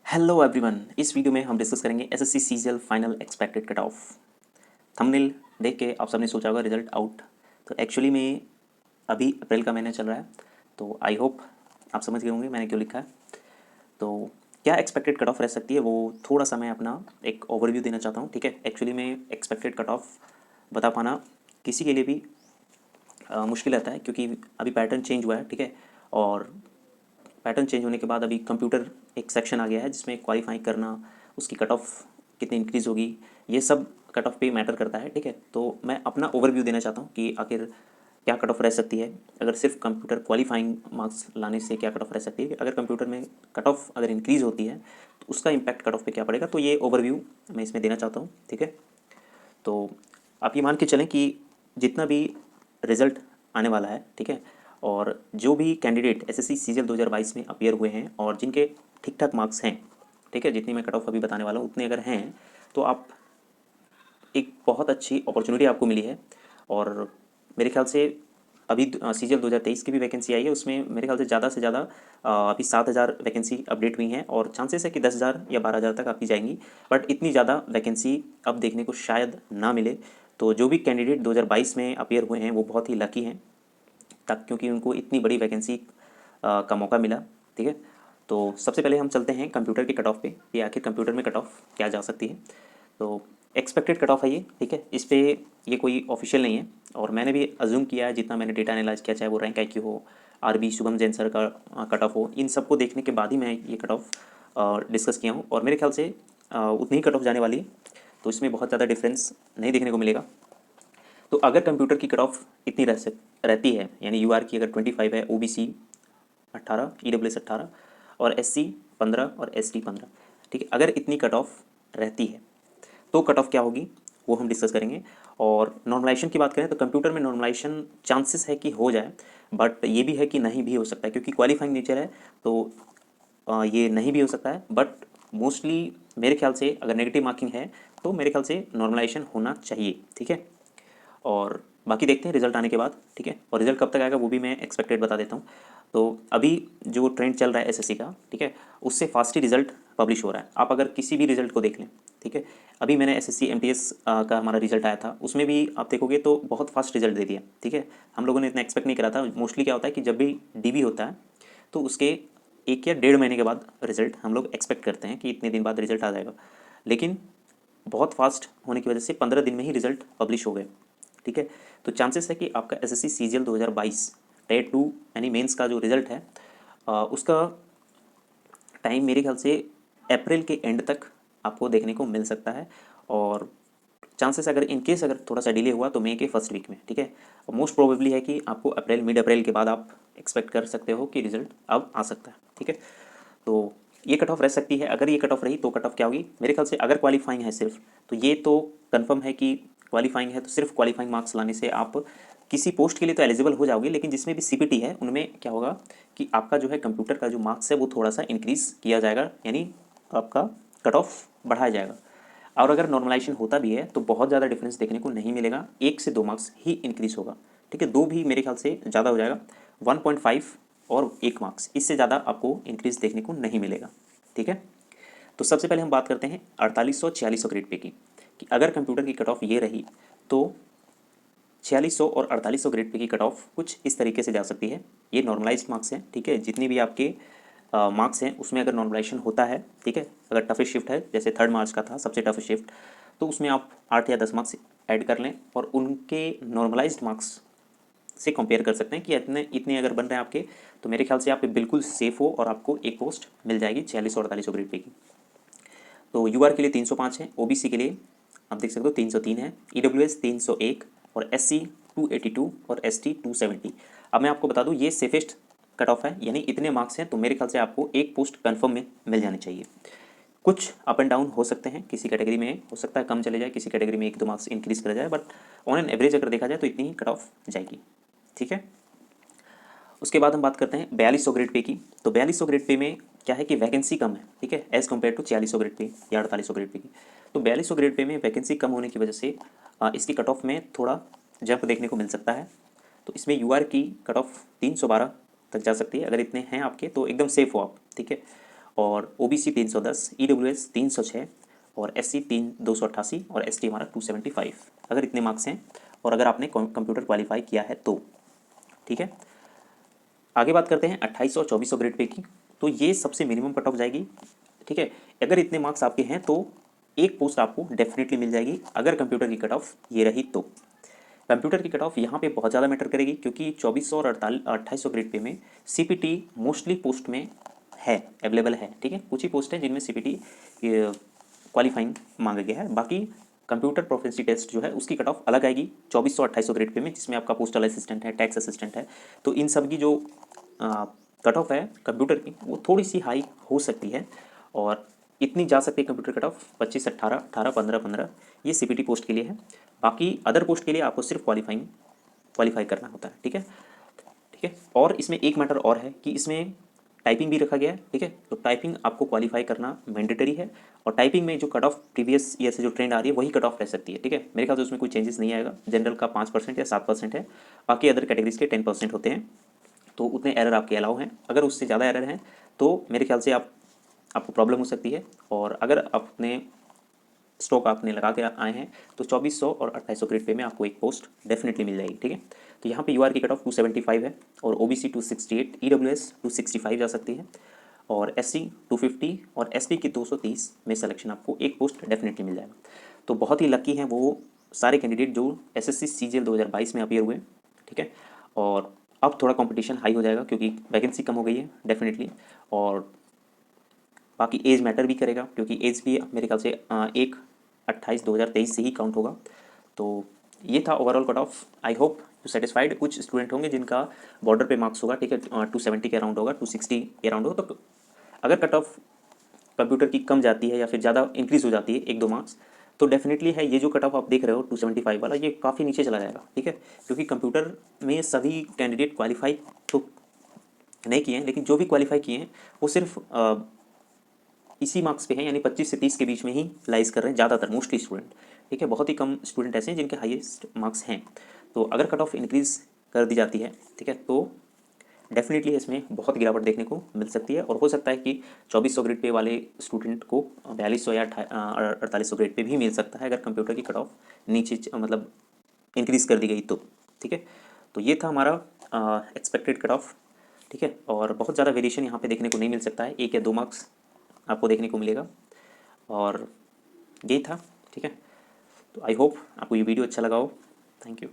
Hello everyone, इस video में हम डिस्कस करेंगे SSC CGL final expected cut off. Thumbnail देख के आप सबने सोचा होगा रिजल्ट आउट। तो एक्चुअली में अभी अप्रैल का महीना चल रहा है, तो आई होप आप समझ गए होंगे मैंने क्यों लिखा है। तो क्या एक्सपेक्टेड कट ऑफ रह सकती है वो थोड़ा सा मैं अपना एक ओवरव्यू देना चाहता हूँ। ठीक है, एक्चुअली में एक्सपेक्टेड कट ऑफ बता पाना किसी के लिए भी मुश्किल रहता है, क्योंकि अभी पैटर्न चेंज हुआ है। ठीक है, और पैटर्न चेंज होने के बाद अभी कंप्यूटर एक सेक्शन आ गया है जिसमें क्वालिफाई करना, उसकी कट ऑफ कितनी इंक्रीज़ होगी, ये सब कट ऑफ पे मैटर करता है। ठीक है, तो मैं अपना ओवरव्यू देना चाहता हूँ कि आखिर क्या कट ऑफ रह सकती है, अगर सिर्फ कंप्यूटर क्वालिफाइंग मार्क्स लाने से क्या कट ऑफ रह सकती है, अगर कंप्यूटर में कट ऑफ अगर इंक्रीज़ होती है तो उसका इम्पैक्ट कट ऑफ पे क्या पड़ेगा। तो ये ओवरव्यू मैं इसमें देना चाहता हूँ। ठीक है, तो आप ये मान के चलें कि जितना भी रिज़ल्ट आने वाला है, ठीक है, और जो भी कैंडिडेट एसएससी सीजीएल 2022 में अपीयर हुए हैं और जिनके ठीक ठाक मार्क्स हैं, ठीक है, जितनी मैं कट ऑफ अभी बताने वाला हूँ उतने अगर हैं, तो आप एक बहुत अच्छी अपॉर्चुनिटी आपको मिली है। और मेरे ख्याल से अभी सीजीएल 2023 की भी वैकेंसी आई है, उसमें मेरे ख्याल से ज़्यादा अभी 7,000 वैकेंसी अपडेट हुई हैं और चांसेस है कि 10,000 या 12,000 तक आपकी जाएंगी। बट इतनी ज़्यादा वैकेंसी अब देखने को शायद ना मिले। तो जो भी कैंडिडेट 2022 में अपीयर हुए हैं वो बहुत ही लकी हैं, तक क्योंकि उनको इतनी बड़ी वैकेंसी का मौका मिला। ठीक है, तो सबसे पहले हम चलते हैं कंप्यूटर के कट ऑफ पे कि आखिर कंप्यूटर में कट ऑफ क्या जा सकती है। तो एक्सपेक्टेड कट ऑफ है ये, ठीक है, इस पे ये कोई ऑफिशियल नहीं है और मैंने भी अज्यूम किया है, जितना मैंने डेटा एनालाइज किया, चाहे वो रैंक IQ हो, आरबी शुभम जैन सर का कट ऑफ हो, इन सबको देखने के बाद ही मैं ये कट ऑफ डिस्कस किया हूँ और मेरे ख्याल से उतनी ही कट ऑफ जाने वाली है। तो इसमें बहुत ज़्यादा डिफरेंस नहीं देखने को मिलेगा। तो अगर कंप्यूटर की कट ऑफ इतनी रहती है, यानी UR की अगर 25 है, OBC 18, EWS 18 और SC 15 और ST 15, ठीक है, अगर इतनी कट ऑफ रहती है तो कट ऑफ क्या होगी वो हम डिस्कस करेंगे। और नॉर्मलाइजेशन की बात करें तो कंप्यूटर में नॉर्मलाइजेशन चांसेस है कि हो जाए, बट ये भी है कि नहीं भी हो सकता है, क्योंकि क्वालिफाइंग नेचर है। तो ये नहीं भी हो सकता है, बट मोस्टली मेरे ख्याल से अगर नेगेटिव मार्किंग है तो मेरे ख्याल से नॉर्मलाइजेशन होना चाहिए। ठीक है, और बाकी देखते हैं रिजल्ट आने के बाद। ठीक है, और रिजल्ट कब तक आएगा वो भी मैं एक्सपेक्टेड बता देता हूँ। तो अभी जो ट्रेंड चल रहा है एसएससी का, ठीक है, उससे फास्ट ही रिजल्ट पब्लिश हो रहा है। आप अगर किसी भी रिजल्ट को देख लें, ठीक है, अभी मैंने एसएससी एमटीएस का हमारा रिजल्ट आया था, उसमें भी आप देखोगे तो बहुत फास्ट रिजल्ट दे दिया। ठीक है, हम लोगों ने इतना एक्सपेक्ट नहीं करा था। मोस्टली क्या होता है कि जब भी डीबी होता है तो उसके 1 या 1.5 महीने के बाद रिजल्ट हम लोग एक्सपेक्ट करते हैं कि इतने दिन बाद रिजल्ट आ जाएगा, लेकिन बहुत फास्ट होने की वजह से 15 दिन में ही रिजल्ट पब्लिश हो गए। ठीक है, तो चांसेस है कि आपका एसएससी सीजीएल 2022 टेट 2 यानी मेंस का जो रिजल्ट है उसका टाइम मेरे ख्याल से अप्रैल के एंड तक आपको देखने को मिल सकता है। और चांसेस अगर इन केस अगर थोड़ा सा डिले हुआ तो मई के फर्स्ट वीक में। ठीक है, और मोस्ट प्रोबेबली है कि आपको मिड अप्रैल के बाद आप एक्सपेक्ट कर सकते हो कि रिजल्ट अब आ सकता है। ठीक है, तो ये कट ऑफ रह सकती है। अगर ये कट ऑफ रही तो कट ऑफ क्या होगी मेरे ख्याल से, अगर क्वालिफाइंग है सिर्फ, तो ये तो कंफर्म है कि क्वालिफाइंग है तो सिर्फ क्वालिफाइंग मार्क्स लाने से आप किसी पोस्ट के लिए तो एलिजिबल हो जाओगे, लेकिन जिसमें भी सीपीटी है उनमें क्या होगा कि आपका जो है कंप्यूटर का जो मार्क्स है वो थोड़ा सा इंक्रीज़ किया जाएगा, यानी आपका कट ऑफ बढ़ाया जाएगा। और अगर नॉर्मलाइजेशन होता भी है तो बहुत ज़्यादा डिफरेंस देखने को नहीं मिलेगा, 1 से 2 मार्क्स ही इंक्रीज़ होगा। ठीक है, 2 भी मेरे ख्याल से ज़्यादा हो जाएगा, 1.5 और 1 मार्क्स, इससे ज़्यादा आपको इंक्रीज़ देखने को नहीं मिलेगा। ठीक है, तो सबसे पहले हम बात करते हैं 4800-4600 ग्रेड पे की, कि अगर कंप्यूटर की कट ऑफ ये रही तो 4600 और 4800 ग्रेड पे की कट ऑफ कुछ इस तरीके से जा सकती है। ये नॉर्मलाइज्ड मार्क्स हैं। ठीक है, जितने भी आपके मार्क्स हैं उसमें अगर नॉर्मलाइजेशन होता है, ठीक है, अगर टफेस्ट शिफ्ट है जैसे 3rd मार्च का था सबसे टफेस्ट शिफ्ट, तो उसमें आप 8 या 10 मार्क्स ऐड कर लें और उनके नॉर्मलाइज्ड मार्क्स से कंपेयर कर सकते हैं कि इतने इतने अगर बन रहे हैं आपके, तो मेरे ख्याल से आप बिल्कुल सेफ़ हो और आपको एक पोस्ट मिल जाएगी 4600 और 4800 ग्रेड पे की। तो यूआर के लिए 305 है, ओबीसी के लिए आप देख सकते हो 303 है, ईडब्ल्यूएस 301 और एससी 282 और एसटी 270। अब मैं आपको बता दूं ये सेफेस्ट कट ऑफ है, यानी इतने मार्क्स हैं तो मेरे ख्याल से आपको एक पोस्ट कन्फर्म में मिल जानी चाहिए। कुछ अप एंड डाउन हो सकते हैं, किसी कैटेगरी में हो सकता है कम चले जाए, किसी कैटेगरी में 1-2 मार्क्स इंक्रीज़ करा जाए, बट ऑन एन एवरेज अगर देखा जाए तो इतनी ही कट ऑफ जाएगी। ठीक है, उसके बाद हम बात करते हैं 4200 ग्रेड पे की। तो 4200 ग्रेड पे में क्या है कि वैकेंसी कम है, ठीक है, as compare to 4600 grade pay या 4800 ग्रेड पे की। तो 4200 ग्रेड पे में वैकेंसी कम होने की वजह से इसकी कट ऑफ में थोड़ा जंप देखने को मिल सकता है। तो इसमें यूआर की कट ऑफ 312 तक जा सकती है, अगर इतने हैं आपके तो एकदम सेफ़ हो आप। ठीक है, और OBC 310, EWS 306 और SC 288 और ST हमारा 275। अगर इतने मार्क्स हैं और अगर आपने कंप्यूटर क्वालिफाई किया है तो ठीक है। आगे बात करते हैं 2800 और 2400 ग्रेड पे की। तो ये सबसे मिनिमम कट ऑफ जाएगी, ठीक है। अगर इतने मार्क्स आपके हैं तो एक पोस्ट आपको डेफिनेटली मिल जाएगी, अगर कंप्यूटर की कट ऑफ ये रही तो। कंप्यूटर की कट ऑफ यहाँ पे बहुत ज़्यादा मैटर करेगी, क्योंकि 2400 और 2800 ग्रेड पे में CPT मोस्टली पोस्ट में है, अवेलेबल है, ठीक है। कुछ ही पोस्ट है जिनमें CPT क्वालिफाइंग मांगा गया है। बाकी कंप्यूटर प्रोफिशिएंसी टेस्ट जो है उसकी कट ऑफ अलग आएगी 2400 2800 ग्रेड पे में, जिसमें आपका पोस्टल असिस्टेंट है, टैक्स असिस्टेंट है। तो इन सब की जो कट ऑफ है कंप्यूटर की वो थोड़ी सी हाई हो सकती है, और इतनी जा सकती है कंप्यूटर कट ऑफ 25 18 18 15 15, ये CPT पोस्ट के लिए है। बाकी अदर पोस्ट के लिए आपको सिर्फ क्वालिफाई करना होता है, ठीक है। ठीक है, और इसमें एक मैटर और है कि इसमें टाइपिंग भी रखा गया है, ठीक है। तो टाइपिंग आपको क्वालिफाई करना मैंडेटरी है, और टाइपिंग में जो कट ऑफ प्रीवियस ईयर से जो ट्रेंड आ रही है वही कट ऑफ रह सकती है, ठीक है। मेरे ख्याल से उसमें कोई चेंजेस नहीं आएगा। जनरल का 5% या 7% है, बाकी अदर कैटेगरीज के 10% होते हैं, तो उतने एरर आपके अलाउ हैं। अगर उससे ज़्यादा एरर हैं तो मेरे ख्याल से आपको प्रॉब्लम हो सकती है। और अगर अपने स्टॉक आपने लगा के आए हैं तो 2400 और 2800 ग्रेड पे में आपको एक पोस्ट डेफिनेटली मिल जाएगी, ठीक है। तो यहाँ पे UR की कट ऑफ 275 है, और OBC 268, EWS 265 जा सकती है, और SC 250 और SP की 230 में सिलेक्शन आपको एक पोस्ट डेफिनेटली मिल जाएगा। तो बहुत ही लकी हैं वो सारे कैंडिडेट जो SSC CGL 2022 में अपीयर हुए, ठीक है। और अब थोड़ा कंपटीशन हाई हो जाएगा क्योंकि वैकेंसी कम हो गई है डेफिनेटली, और बाकी एज मैटर भी करेगा, क्योंकि एज भी मेरे ख्याल से 1/28/2023 से ही काउंट होगा। तो ये था overall cut off. I hope you satisfied. कुछ स्टूडेंट होंगे जिनका बॉर्डर पे मार्क्स होगा, ठीक है, 270 के अराउंड होगा, 260 के अराउंड होगा। तो अगर कट ऑफ कंप्यूटर की कम जाती है या फिर ज़्यादा इंक्रीज़ हो जाती है 1-2 मार्क्स, तो डेफिनेटली है ये जो कट ऑफ आप देख रहे हो 275 वाला, ये काफ़ी नीचे चला जाएगा, ठीक है। क्योंकि कंप्यूटर में सभी कैंडिडेट क्वालिफाई तो नहीं किए हैं, लेकिन जो भी क्वालिफाई किए हैं वो सिर्फ इसी मार्क्स पे हैं, यानी 25 से 30 के बीच में ही लाइज कर रहे हैं ज़्यादातर मोस्टली स्टूडेंट, ठीक है। बहुत ही कम स्टूडेंट ऐसे हैं जिनके हाईएस्ट मार्क्स हैं। तो अगर कट ऑफ इंक्रीज़ कर दी जाती है, ठीक है, तो डेफिनेटली इसमें बहुत गिरावट देखने को मिल सकती है, और हो सकता है कि 2400 ग्रेड पे वाले स्टूडेंट को 4200 या 4800 ग्रेड पे भी मिल सकता है, अगर कंप्यूटर की कट ऑफ नीचे मतलब इंक्रीज़ कर दी गई तो, ठीक है। तो ये था हमारा एक्सपेक्टेड कट ऑफ, ठीक है। और बहुत ज़्यादा वेरिएशन यहाँ पे देखने को नहीं मिल सकता है, 1 या 2 मार्क्स आपको देखने को मिलेगा, और यही था, ठीक है। तो आई होप आपको ये वीडियो अच्छा लगा हो। Thank you.